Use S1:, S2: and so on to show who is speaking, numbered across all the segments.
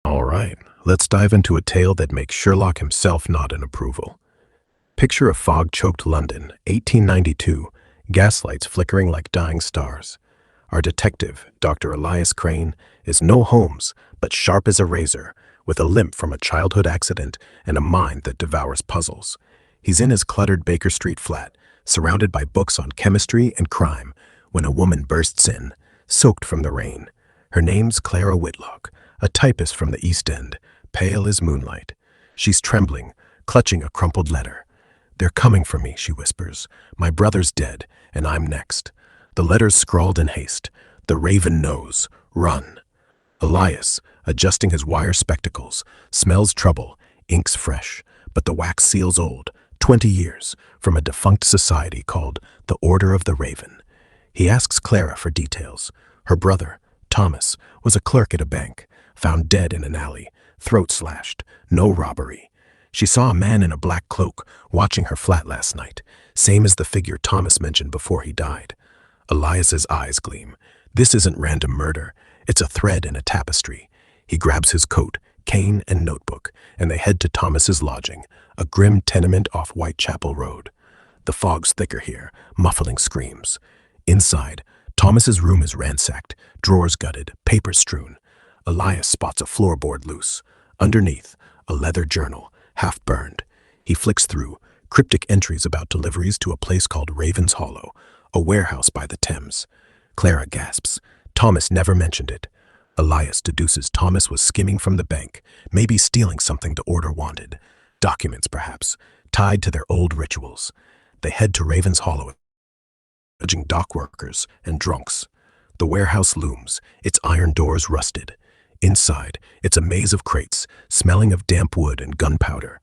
S1: All right, let's dive into a tale that makes Sherlock himself nod in approval. Picture a fog-choked London, 1892, gaslights flickering like dying stars. Our detective, Dr. Elias Crane, is no Holmes, but sharp as a razor, with a limp from a childhood accident and a mind that devours puzzles. He's in his cluttered Baker Street flat, surrounded by books on chemistry and crime, when a woman bursts in, soaked from the rain. Her name's Clara Whitlock, a typist from the East End, pale as moonlight. She's trembling, clutching a crumpled letter. "They're coming for me," she whispers. "My brother's dead, and I'm next." The letter's scrawled in haste. "The Raven knows. Run." Elias, adjusting his wire spectacles, smells trouble, ink's fresh, but the wax seal's old, 20 years, from a defunct society called the Order of the Raven. He asks Clara for details. Her brother, Thomas, was a clerk at a bank, found dead in an alley, throat slashed, no robbery. She saw a man in a black cloak watching her flat last night, same as the figure Thomas mentioned before he died. Elias's eyes gleam. This isn't random murder. It's a thread in a tapestry. He grabs his coat, cane, and notebook, and they head to Thomas's lodging, a grim tenement off Whitechapel Road. The fog's thicker here, muffling screams. Inside, Thomas's room is ransacked, drawers gutted, papers strewn. Elias spots a floorboard loose. Underneath, a leather journal, half burned. He flicks through, cryptic entries about deliveries to a place called Raven's Hollow, a warehouse by the Thames. Clara gasps. Thomas never mentioned it. Elias deduces Thomas was skimming from the bank, maybe stealing something the order wanted. Documents, perhaps, tied to their old rituals. They head to Raven's Hollow, judging dock workers and drunks. The warehouse looms, its iron doors rusted. Inside, it's a maze of crates, smelling of damp wood and gunpowder.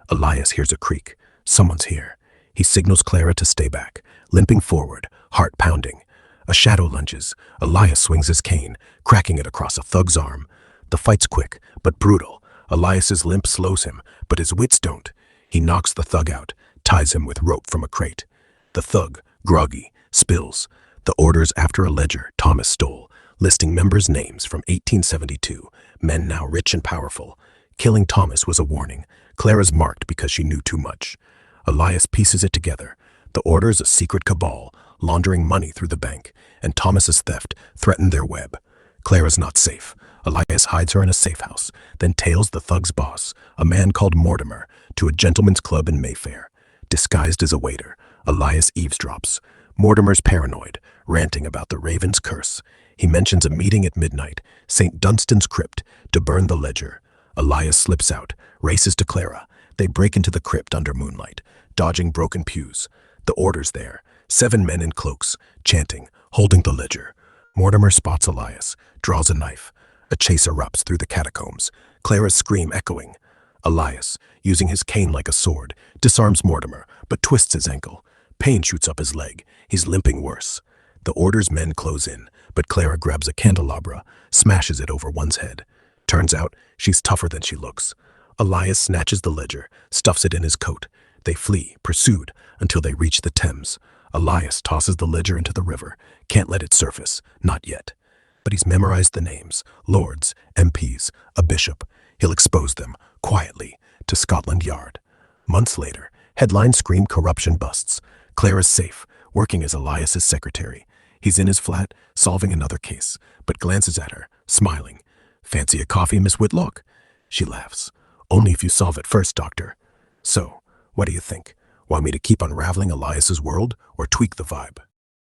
S1: Elias hears a creak. Someone's here. He signals Clara to stay back, limping forward, heart pounding. A shadow lunges. Elias swings his cane, cracking it across a thug's arm. The fight's quick, but brutal. Elias's limp slows him, but his wits don't. He knocks the thug out, ties him with rope from a crate. The thug, groggy, spills. The order's after a ledger Thomas stole, listing members' names from 1872, men now rich and powerful. Killing Thomas was a warning. Clara's marked because she knew too much. Elias pieces it together. The order's a secret cabal, laundering money through the bank, and Thomas's theft threatened their web. Clara's not safe. Elias hides her in a safe house, then tails the thug's boss, a man called Mortimer, to a gentleman's club in Mayfair. Disguised as a waiter, Elias eavesdrops. Mortimer's paranoid, ranting about the Raven's curse. He mentions a meeting at midnight, St. Dunstan's crypt, to burn the ledger. Elias slips out, races to Clara. They break into the crypt under moonlight, dodging broken pews. The order's there, 7 men in cloaks, chanting, holding the ledger. Mortimer spots Elias, draws a knife. A chase erupts through the catacombs, Clara's scream echoing. Elias, using his cane like a sword, disarms Mortimer, but twists his ankle. Pain shoots up his leg. He's limping worse. The order's men close in, but Clara grabs a candelabra, smashes it over one's head. Turns out, she's tougher than she looks. Elias snatches the ledger, stuffs it in his coat. They flee, pursued, until they reach the Thames. Elias tosses the ledger into the river, can't let it surface, not yet. But he's memorized the names, lords, MPs, a bishop. He'll expose them, quietly, to Scotland Yard. Months later, headlines scream corruption busts. Clara's safe, working as Elias's secretary. He's in his flat, solving another case, but glances at her, smiling. "Fancy a coffee, Miss Whitlock?" She laughs. "Only if you solve it first, Doctor." "So, what do you think? Want me to keep unraveling Elias's world, or tweak the vibe?"